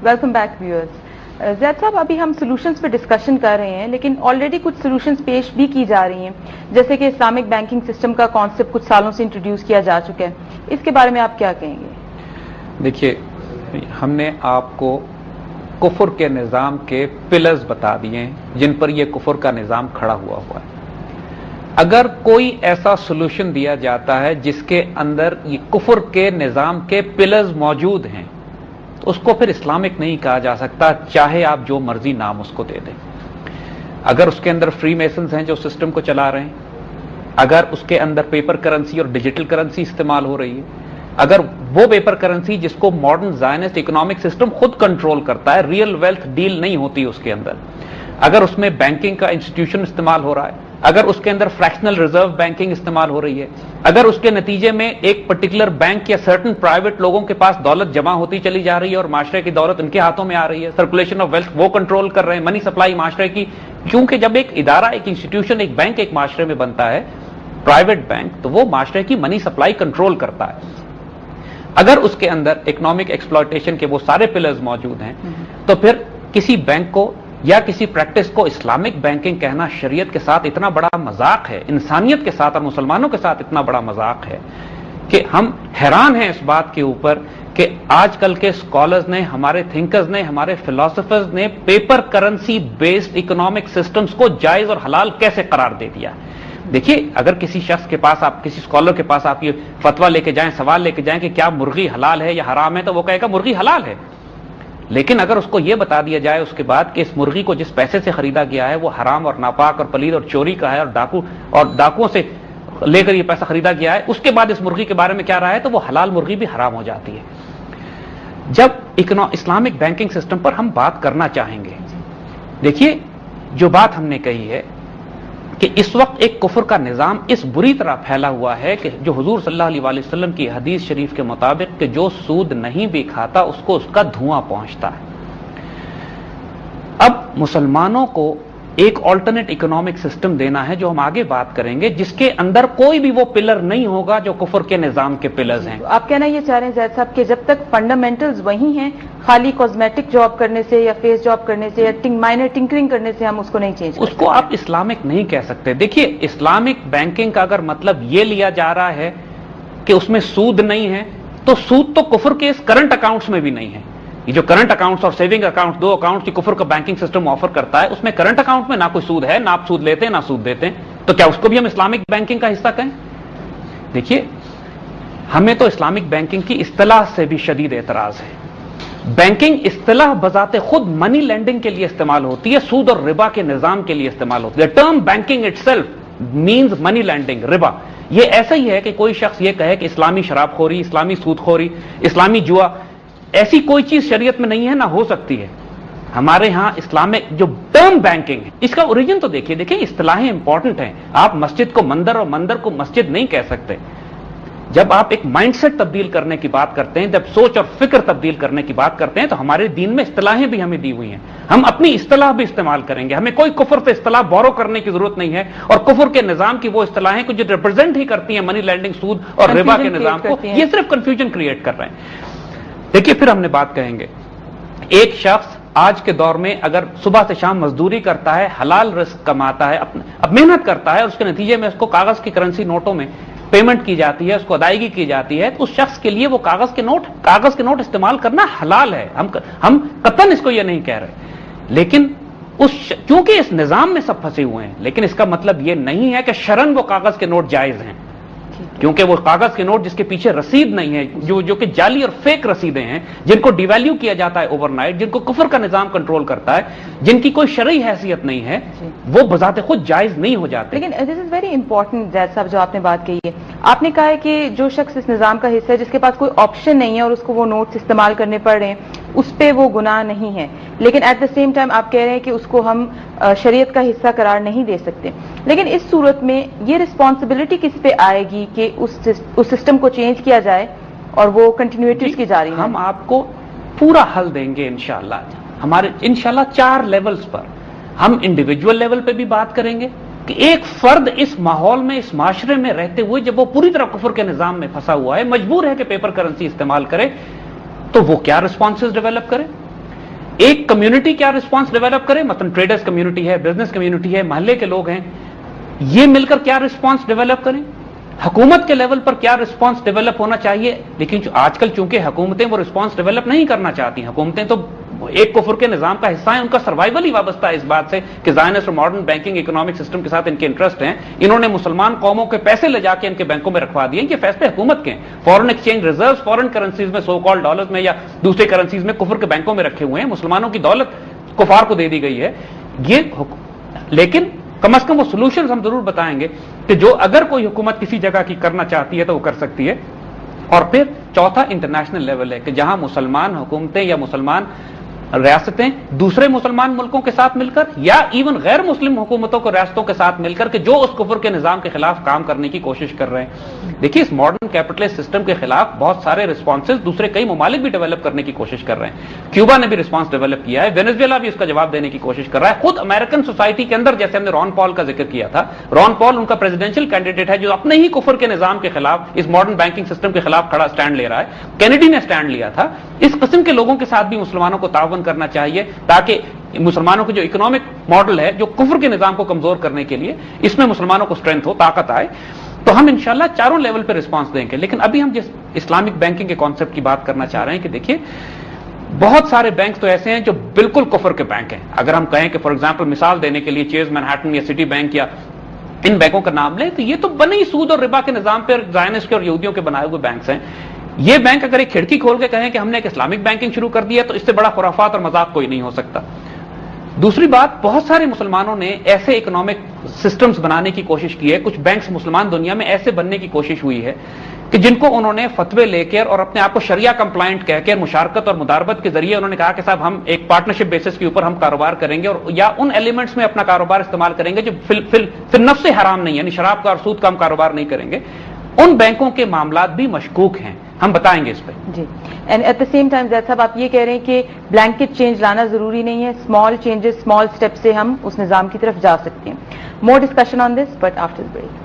Welcome back viewers. زید صاحب, ابھی ہم سولوشنز پہ ڈسکشن کر رہے ہیں, لیکن آلریڈی کچھ سولوشنز پیش بھی کی جا رہی ہیں, جیسے کہ اسلامک بینکنگ سسٹم کا کانسیپٹ کچھ سالوں سے انٹروڈیوس کیا جا چکا ہے. اس کے بارے میں آپ کیا کہیں گے؟ دیکھیے, ہم نے آپ کو کفر کے نظام کے پلرز بتا دیے ہیں جن پر یہ کفر کا نظام کھڑا ہوا ہے. اگر کوئی ایسا سولوشن دیا جاتا ہے جس کے اندر یہ کفر کے نظام کے پلرز موجود ہیں تو اس کو پھر اسلامک نہیں کہا جا سکتا, چاہے آپ جو مرضی نام اس کو دے دیں. اگر اس کے اندر فری میسنز ہیں جو سسٹم کو چلا رہے ہیں, اگر اس کے اندر پیپر کرنسی اور ڈیجیٹل کرنسی استعمال ہو رہی ہے, اگر وہ پیپر کرنسی جس کو ماڈرن زائنسٹ اکنامک سسٹم خود کنٹرول کرتا ہے, ریئل ویلتھ ڈیل نہیں ہوتی اس کے اندر, اگر اس میں بینکنگ کا انسٹیٹیوشن استعمال ہو رہا ہے, اگر اس کے اندر فریکشنل ریزرو بینکنگ استعمال ہو رہی ہے, اگر اس کے نتیجے میں ایک پرٹیکولر بینک یا سرٹن پرائیویٹ لوگوں کے پاس دولت جمع ہوتی چلی جا رہی ہے اور معاشرے کی دولت ان کے ہاتھوں میں آ رہی ہے, سرکولیشن آف ویلتھ وہ کنٹرول کر رہے ہیں, منی سپلائی معاشرے کی, کیونکہ جب ایک ادارہ, ایک انسٹیٹیوشن, ایک بینک ایک معاشرے میں بنتا ہے, پرائیویٹ بینک, تو وہ معاشرے کی منی سپلائی کنٹرول کرتا ہے. اگر اس کے اندر اکنامک ایکسپلائٹیشن کے وہ سارے پلرز موجود ہیں تو پھر کسی بینک کو یا کسی پریکٹس کو اسلامک بینکنگ کہنا شریعت کے ساتھ اتنا بڑا مذاق ہے, انسانیت کے ساتھ اور مسلمانوں کے ساتھ اتنا بڑا مذاق ہے کہ ہم حیران ہیں اس بات کے اوپر کہ آج کل کے اسکالرز نے, ہمارے تھنکرز نے, ہمارے فلاسفرز نے paper currency based economic systems کو جائز اور حلال کیسے قرار دے دیا. دیکھیے, اگر کسی شخص کے پاس, آپ کسی اسکالر کے پاس آپ یہ فتویٰ لے کے جائیں, سوال لے کے جائیں کہ کیا مرغی حلال ہے یا حرام ہے, تو وہ کہے گا مرغی حلال ہے. لیکن اگر اس کو یہ بتا دیا جائے اس کے بعد کہ اس مرغی کو جس پیسے سے خریدا گیا ہے وہ حرام اور ناپاک اور پلید اور چوری کا ہے اور ڈاکوؤں سے لے کر یہ پیسہ خریدا گیا ہے, اس کے بعد اس مرغی کے بارے میں کیا رہا ہے, تو وہ حلال مرغی بھی حرام ہو جاتی ہے. جب اسلامک بینکنگ سسٹم پر ہم بات کرنا چاہیں گے, دیکھیے جو بات ہم نے کہی ہے کہ اس وقت ایک کفر کا نظام اس بری طرح پھیلا ہوا ہے کہ جو حضور صلی اللہ علیہ وآلہ وسلم کی حدیث شریف کے مطابق کہ جو سود نہیں بھی کھاتا اس کو اس کا دھواں پہنچتا ہے. اب مسلمانوں کو ایک آلٹرنیٹ اکنامک سسٹم دینا ہے جو ہم آگے بات کریں گے, جس کے اندر کوئی بھی وہ پلر نہیں ہوگا جو کفر کے نظام کے پلرز ہیں. آپ کہنا یہ چاہ رہے ہیں زید صاحب کہ جب تک فنڈامنٹلز وہی ہیں, خالی کاسمیٹک جاب کرنے سے یا فیس جاب کرنے سے یا مائنر ٹنکرنگ کرنے سے ہم اس کو نہیں چینج کر سکتے. اس کو آپ اسلامک نہیں کہہ سکتے. دیکھیے, اسلامک بینکنگ کا اگر مطلب یہ لیا جا رہا ہے کہ اس میں سود نہیں ہے, تو سود تو کفر کے اس کرنٹ اکاؤنٹس میں بھی نہیں ہے. یہ جو کرنٹ اکاؤنٹس اور سیونگ اکاؤنٹس, دو اکاؤنٹس کی کفر کا بینکنگ سسٹم آفر کرتا ہے, اس میں کرنٹ اکاؤنٹ میں نہ کوئی سود ہے, نہ آپ سود لیتے ہیں نہ سود دیتے ہیں, تو کیا اس کو بھی ہم اسلامک بینکنگ کا حصہ کہیں؟ دیکھیے, ہمیں تو اسلامک بینکنگ کی اصطلاح سے بھی شدید اعتراض ہے. بینکنگ اصطلاح بذات خود منی لینڈنگ کے لیے استعمال ہوتی ہے, سود اور ربا کے نظام کے لیے استعمال ہوتی ہے. Term banking itself means money lending, ربا. یہ ایسا ہی ہے کہ کوئی شخص یہ کہے کہ اسلامی شراب خوری, اسلامی سود خوری, اسلامی جوا, ایسی کوئی چیز شریعت میں نہیں ہے, نہ ہو سکتی ہے. ہمارے ہاں اسلامک جو ٹرم بینکنگ ہے اس کا اوریجن تو دیکھیں اصطلاحیں امپورٹنٹ ہیں. آپ مسجد کو مندر اور مندر کو مسجد نہیں کہہ سکتے. جب آپ ایک مائنڈ سیٹ تبدیل کرنے کی بات کرتے ہیں, جب سوچ اور فکر تبدیل کرنے کی بات کرتے ہیں, تو ہمارے دین میں اصطلاحیں بھی ہمیں دی ہوئی ہیں. ہم اپنی اصطلاح بھی استعمال کریں گے, ہمیں کوئی کفر سے اصطلاح بورو کرنے کی ضرورت نہیں ہے. اور کفر کے نظام کی وہ اصطلاحیں کو جو ریپرزینٹ ہی کرتی ہیں منی لینڈنگ, سود اور ربا کے نظام کو, یہ صرف کنفیوژن کریٹ کر رہے ہیں. دیکھیے, پھر ہم نے بات کہیں گے, ایک شخص آج کے دور میں اگر صبح سے شام مزدوری کرتا ہے, حلال رزق کماتا ہے, اب محنت کرتا ہے, اور اس کے نتیجے میں اس کو کاغذ کی کرنسی نوٹوں میں پیمنٹ کی جاتی ہے, اس کو ادائیگی کی جاتی ہے, تو اس شخص کے لیے وہ کاغذ کے نوٹ استعمال کرنا حلال ہے. ہم قطعاً اس کو یہ نہیں کہہ رہے, لیکن کیونکہ اس نظام میں سب پھنسے ہوئے ہیں, لیکن اس کا مطلب یہ نہیں ہے کہ شرعاً وہ کاغذ کے نوٹ جائز ہیں, کیونکہ وہ کاغذ کے نوٹ جس کے پیچھے رسید نہیں ہے, جو کہ جعلی اور فیک رسیدیں ہیں, جن کو ڈیویلیو کیا جاتا ہے اوور نائٹ, جن کو کفر کا نظام کنٹرول کرتا ہے, جن کی کوئی شرعی حیثیت نہیں ہے, وہ بذات خود جائز نہیں ہو جاتے. لیکن دس از ویری امپورٹنٹ زید صاحب جو آپ نے بات کہی ہے. آپ نے کہا ہے کہ جو شخص اس نظام کا حصہ ہے, جس کے پاس کوئی آپشن نہیں ہے اور اس کو وہ نوٹس استعمال کرنے پڑ رہے ہیں, اس پہ وہ گناہ نہیں ہے. لیکن ایٹ دا سیم ٹائم آپ کہہ رہے ہیں کہ اس کو ہم شریعت کا حصہ قرار نہیں دے سکتے. لیکن اس صورت میں یہ رسپانسبلٹی کس پہ آئے گی کہ اس سسٹم کو چینج کیا جائے اور وہ کنٹینیوٹی کی جاری ہے؟ ہم آپ کو پورا حل دیں گے انشاءاللہ. ہمارے انشاءاللہ 4 لیولز پر ہم انڈیویجول لیول پہ بھی بات کریں گے کہ ایک فرد اس ماحول میں, اس معاشرے میں رہتے ہوئے جب وہ پوری طرح کفر کے نظام میں پھنسا ہوا ہے, مجبور ہے کہ پیپر کرنسی استعمال کرے, تو وہ کیا رسپانسز ڈیولپ کرے. ایک کمیونٹی کیا رسپانس ڈیولپ کرے، مثلا ٹریڈرز کمیونٹی ہے، بزنس کمیونٹی ہے، محلے کے لوگ ہیں، یہ مل کر کیا رسپانس ڈیولپ کریں، حکومت کے لیول پر کیا رسپانس ڈیولپ ہونا چاہیے. لیکن آج کل چونکہ حکومتیں وہ رسپانس ڈیولپ نہیں کرنا چاہتی، حکومتیں تو ایک کفر کے نظام کا حصہ ہیں، ان کا سروائیول ہی وابستہ ہے اس بات سے کہ زائنسٹ اور ماڈرن بینکنگ اکنامک سسٹم کے ساتھ ان کے انٹرسٹ ہیں. انہوں نے مسلمان قوموں کے پیسے لے جا کے ان کے بینکوں میں رکھوا دیے. یہ فیصلے حکومت کے ہیں. فورن ایکسچینج ریزروز فورن کرنسیز میں، سو کال ڈالرز میں یا دوسرے کرنسیز میں کفر کے بینکوں میں رکھے ہوئے ہیں. مسلمانوں کی دولت کفار کو دے دی گئی ہے. لیکن کم از کم وہ سولوشنز ہم ضرور بتائیں گے کہ جو اگر کوئی حکومت کسی جگہ کی کرنا چاہتی ہے تو وہ کر سکتی ہے. اور پھر چوتھا انٹرنیشنل لیول ہے کہ جہاں مسلمان حکومتیں یا مسلمان ریاستیں دوسرے مسلمان ملکوں کے ساتھ مل کر یا ایون غیر مسلم حکومتوں کو ریاستوں کے ساتھ مل کر کہ جو اس کفر کے نظام کے خلاف کام کرنے کی کوشش کر رہے ہیں. دیکھیے اس ماڈرن کیپٹلسٹ سسٹم کے خلاف بہت سارے رسپانسز دوسرے کئی ممالک بھی ڈیولپ کرنے کی کوشش کر رہے ہیں. کیوبا نے بھی رسپانس ڈیولپ کیا ہے، وینزویلا بھی اس کا جواب دینے کی کوشش کر رہا ہے. خود امریکن سوسائٹی کے اندر جیسے ہم نے ران پال کا ذکر کیا تھا، ران پال ان کا پریزیڈینشیل کینڈیڈیٹ ہے جو اپنے ہی کفر کے نظام کے خلاف اس ماڈرن بینکنگ سسٹم کے خلاف کھڑا سٹینڈ لے رہا ہے. کینیڈی نے سٹینڈ لیا تھا. اس قسم کے لوگوں کے ساتھ بھی مسلمانوں کو تعاون کرنا چاہیے تاکہ مسلمانوں کے جو اکنامک ماڈل ہے جو کفر کے نظام کو کمزور کرنے کے لیے اس میں مسلمانوں کو سٹرینتھ ہو، طاقت آئے. تو ہم انشاءاللہ چاروں لیول پہ رسپانس دیں گے. لیکن ابھی ہم جس اسلامک بینکنگ کے کانسیپٹ کی بات کرنا چاہ رہے ہیں کہ دیکھیے بہت سارے بینک تو ایسے ہیں جو بالکل کفر کے بینک ہیں. اگر ہم کہیں کہ فار ایگزامپل مثال دینے کے لیے چیز مینہٹن یا سٹی بینک یا ان بینکوں کا نام لیں تو یہ تو بنے ہی سود اور ربا کے نظام پر زائنسٹ کے اور یہودیوں کے بنائے ہوئے بینکس ہیں. یہ بینک اگر ایک کھڑکی کھول کے کہیں کہ ہم نے ایک اسلامک بینکنگ شروع کر دی ہے تو اس سے بڑا خرافات اور مذاق کوئی نہیں ہو سکتا. دوسری بات، بہت سارے مسلمانوں نے ایسے اکنامک سسٹمز بنانے کی کوشش کی ہے. کچھ بینکس مسلمان دنیا میں ایسے بننے کی کوشش ہوئی ہے کہ جن کو انہوں نے فتوے لے کر اور اپنے آپ کو شریعہ کمپلائنٹ کہہ کے مشارکت اور مداربت کے ذریعے انہوں نے کہا کہ صاحب ہم ایک پارٹنرشپ بیسس کے اوپر ہم کاروبار کریں گے اور یا ان ایلیمنٹس میں اپنا کاروبار استعمال کریں گے جو فی النفس سے حرام نہیں ہے، یعنی شراب کا اور سود کا ہم کاروبار نہیں کریں گے. ان بینکوں کے معاملات بھی مشکوک ہیں. ہم بتائیں گے اس پہ. جی. And at the same time Zaid صاحب آپ یہ کہہ رہے ہیں کہ بلینکٹ چینج لانا ضروری نہیں ہے، اسمال چینجز اسمال اسٹیپ سے ہم اس نظام کی طرف جا سکتے ہیں. More discussion on this but after break.